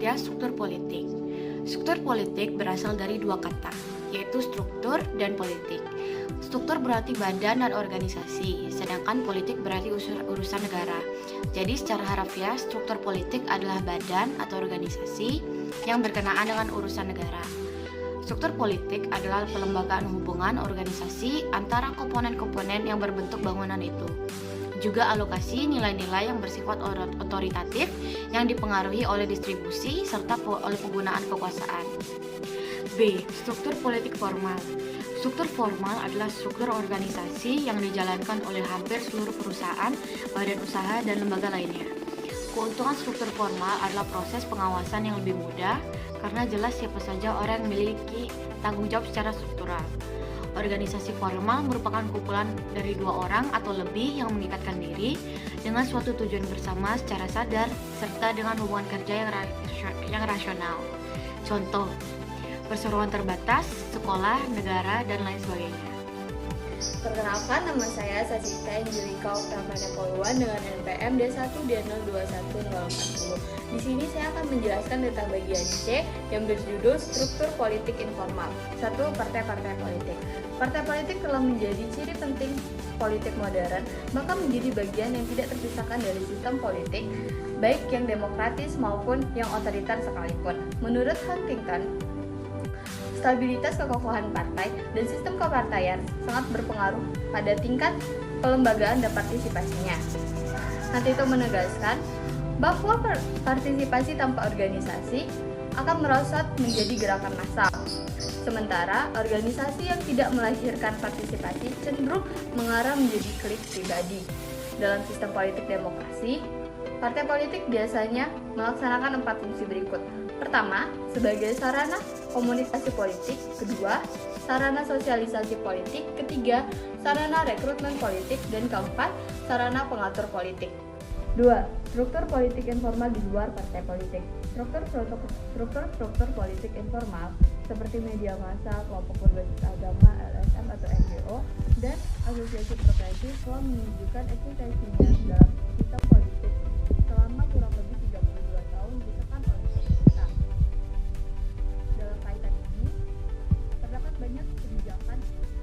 saja struktur politik. Struktur politik berasal dari dua kata, yaitu struktur dan politik. Struktur berarti badan dan organisasi, sedangkan politik berarti urusan negara. Jadi secara harafiah, struktur politik adalah badan atau organisasi yang berkenaan dengan urusan negara. Struktur politik adalah pelembagaan hubungan organisasi antara komponen-komponen yang berbentuk bangunan itu. Juga alokasi nilai-nilai yang bersifat otoritatif yang dipengaruhi oleh distribusi serta oleh penggunaan kekuasaan. B. Struktur politik formal. Struktur formal adalah struktur organisasi yang dijalankan oleh hampir seluruh perusahaan, badan usaha, dan lembaga lainnya. Keuntungan struktur formal adalah proses pengawasan yang lebih mudah karena jelas siapa saja orang yang memiliki tanggung jawab secara struktural. Organisasi formal merupakan kumpulan dari dua orang atau lebih yang mengikatkan diri dengan suatu tujuan bersama secara sadar serta dengan hubungan kerja yang rasional. Contoh, perseroan terbatas, sekolah, negara, dan lain sebagainya. Perkenalkan, nama saya Sasita Angelika Uttamana Poluan dengan NPM D1D021040. Di sini saya akan menjelaskan tentang bagian C yang berjudul struktur politik informal. 1. Partai-partai politik. Partai politik telah menjadi ciri penting politik modern, maka menjadi bagian yang tidak terpisahkan dari sistem politik, baik yang demokratis maupun yang otoriter sekalipun. Menurut Huntington, stabilitas kekokohan partai dan sistem kepartaian sangat berpengaruh pada tingkat pelembagaan dan partisipasinya. Huntington menegaskan bahwa partisipasi tanpa organisasi akan merosot menjadi gerakan massal. Sementara organisasi yang tidak melahirkan partisipasi cenderung mengarah menjadi klik pribadi. Dalam sistem politik demokrasi, partai politik biasanya melaksanakan 4 fungsi berikut. Pertama, sebagai sarana komunikasi politik. Kedua, sarana sosialisasi politik. Ketiga, sarana rekrutmen politik. Dan keempat, sarana pengatur politik. 2. Struktur politik informal di luar partai politik. Struktur politik informal seperti media massa, kelompok berbasis agama, LSM atau NGO, dan asosiasi profesi telah menunjukkan eksistensinya dalam sistem politik selama kurang lebih 32 tahun ditekan oleh pemerintah. Dalam kaitan ini, terdapat banyak kebijakan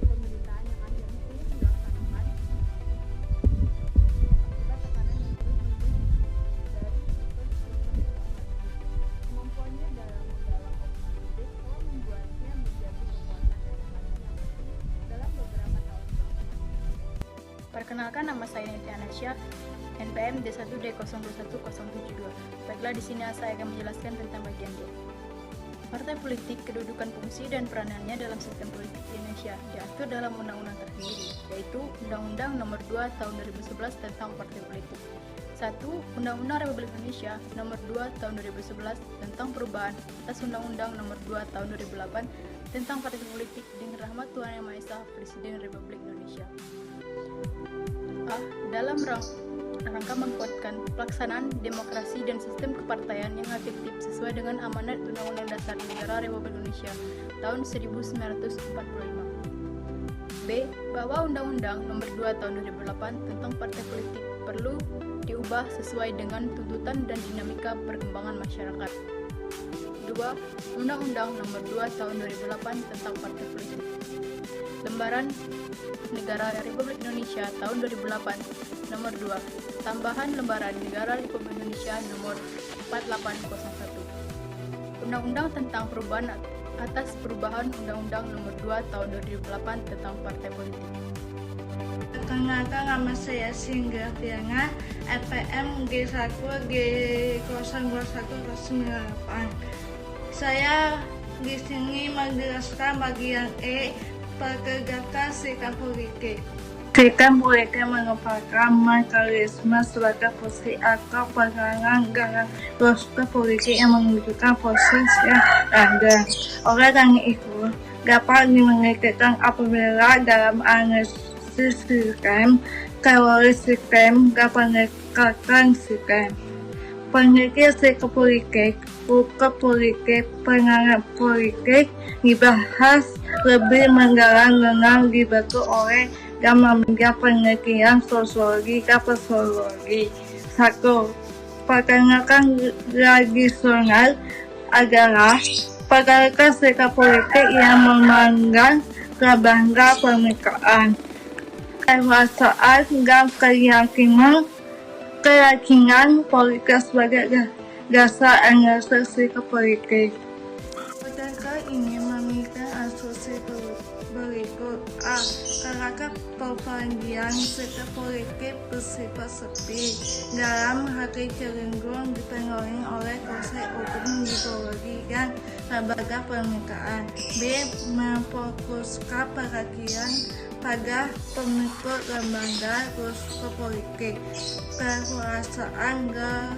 pemerintahan yang akhirnya ingin dilaksanakan akibat tekanan yang terus-menerus dari struktur kemampuannya dalam menggalang opini publik telah membuatnya menjadi kekuatan dan yang penting dalam beberapa tahun belakangan. Perkenalkan, nama saya Niti Anasya, NPM D1D021072. Baiklah, di sini saya akan menjelaskan tentang bagian D. Partai politik, kedudukan, fungsi, dan peranannya dalam sistem politik di Indonesia diatur dalam undang-undang tersendiri, yaitu Undang-Undang Nomor 2 Tahun 2011 tentang Partai Politik. 1. Undang-Undang Republik Indonesia Nomor 2 Tahun 2011 tentang perubahan atas Undang-Undang Nomor 2 Tahun 2008 tentang Partai Politik dengan rahmat Tuhan Yang Maha Esa, Presiden Republik Indonesia. A. Dalam rangka menguatkan pelaksanaan demokrasi dan sistem kepartaian yang efektif sesuai dengan amanat Undang-Undang Dasar Negara Republik Indonesia tahun 1945. B. Bahwa Undang-Undang Nomor 2 Tahun 2008 tentang Partai Politik perlu diubah sesuai dengan tuntutan dan dinamika perkembangan masyarakat. 2. Undang-Undang Nomor 2 Tahun 2008 tentang Partai Politik. Lembaran Negara Republik Indonesia tahun 2008 Nomor 2. Tambahan Lembaran Negara Republik Indonesia Nomor 4801. Undang-Undang tentang perubahan atas perubahan Undang-Undang Nomor 2 Tahun 2008 tentang Partai Politik. Perkenalkan, nama saya Singga Fiana, NPM G1G02108. Saya di sini menjelaskan bagian E, perkegiatan sikap politik. Sikap politik merupakan mekanisme sebagai posisi atau pegangan dalam proses politik yang menunjukkan proses yang ada. Oleh karena itu, dapat dimungkinkan apabila dalam analisis sistem, teori sistem, dan pendekatan sistem. Penelitian sikap politik, buku politik, penanganan politik dibahas lebih mendalam dengan dibantu oleh dan memegang penelitian sosiologi dan psikologi. 1. perkenalkan tradisional adalah perkenalkan sikap politik yang memandang bangga pemikiran, kekuasaan, dan keyakinan politik sebagai dasar analisis sikap politik. Mereka ingin memiliki asumsi berikut: A. Kerangka pembagian sikap politik bersifat sepi, dalam hati cenderung dipengaruhi oleh konsep hukum ideologi dan lembaga pemikiran. B. Memfokuskan perhatian pada pengikut lembaga politik, kekuasaan, dan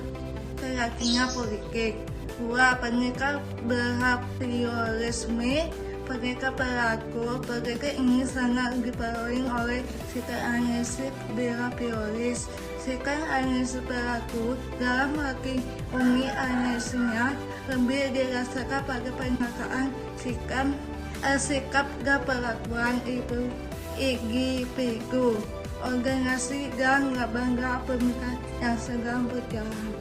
keyakinan politik. 2. Pernikahan behaviorisme. Pernikahan perilaku politik ini sangat dipengaruhi oleh sikap analisis behavioris. Sikap analisis perilaku dalam arti umum analisisnya lebih dirasakan pada penataan sikap dan perlakuan individu, organisasi, dan lembaga pemikiran yang sedang berjalan.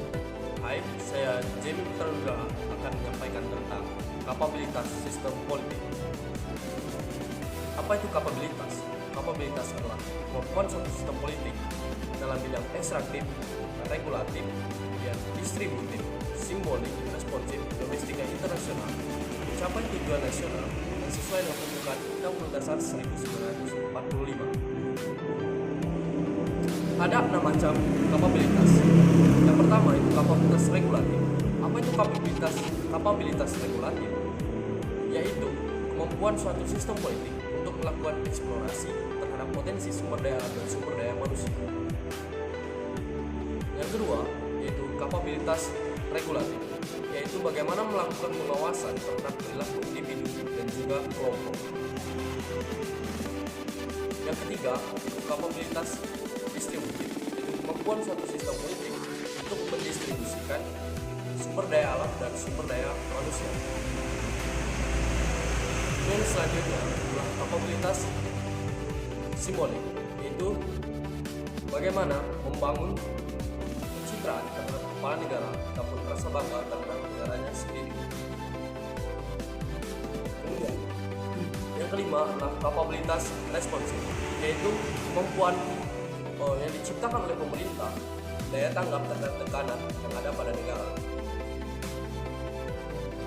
Hai, saya Jamie Putra akan menyampaikan tentang kapabilitas sistem politik. Apa itu kapabilitas? Kapabilitas adalah kemampuan suatu sistem politik dalam bidang ekstraktif, regulatif, dan distributif, simbolik, responsif, domestik, dan internasional, mencapai tujuan nasional yang sesuai dengan pembukaan Undang-Undang Dasar 1945. Ada 6 macam kapabilitas. Yang pertama itu kapabilitas regulatif. Apa itu kapabilitas regulatif? Yaitu kemampuan suatu sistem politik untuk melakukan eksplorasi terhadap potensi sumber daya alam dan sumber daya manusia. Yang kedua yaitu kapabilitas regulatif, yaitu bagaimana melakukan pengawasan terhadap perilaku individu dan juga kelompok. Yang ketiga itu kapabilitas distributif, yaitu kemampuan suatu sistem politik untuk mendistribusikan sumber daya alam dan sumber daya manusia. Dan selanjutnya adalah kapabilitas simbolik, yaitu bagaimana membangun pencitraan terhadap kepala negara ataupun rasa bangga terhadap negaranya sendiri. Kemudian yang kelima adalah kapabilitas responsif, yaitu kemampuan yang diciptakan oleh pemerintah daya tanggap terhadap tekanan yang ada pada negara.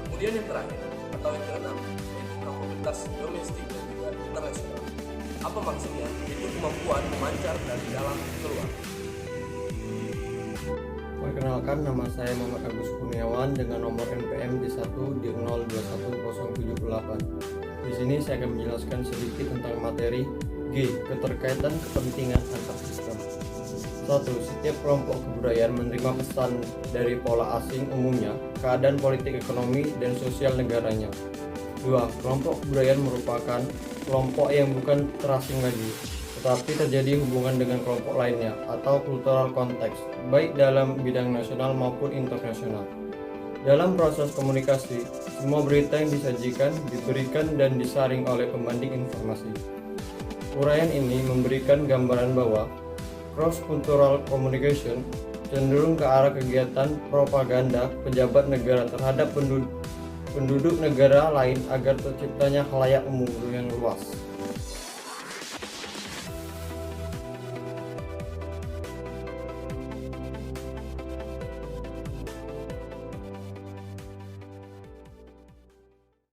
Kemudian yang terakhir atau yang keenam yaitu kapabilitas domestik dan juga internasional. Apa maksudnya? Yaitu kemampuan memancar dari dalam keluar. Perkenalkan, nama saya Muhammad Agus Kurniawan dengan nomor NPM D1 di 021078. Di sini saya akan menjelaskan sedikit tentang materi G. Keterkaitan kepentingan antar sistem. 1. Setiap kelompok kebudayaan menerima pesan dari pola asing, umumnya keadaan politik, ekonomi, dan sosial negaranya. 2. Kelompok kebudayaan merupakan kelompok yang bukan terasing lagi, tetapi terjadi hubungan dengan kelompok lainnya atau cultural context, baik dalam bidang nasional maupun internasional. Dalam proses komunikasi, semua berita yang disajikan, diberikan, dan disaring oleh pembanding informasi. Uraian ini memberikan gambaran bahwa cross-cultural communication cenderung ke arah kegiatan propaganda pejabat negara terhadap penduduk negara lain agar terciptanya khalayak umum yang luas.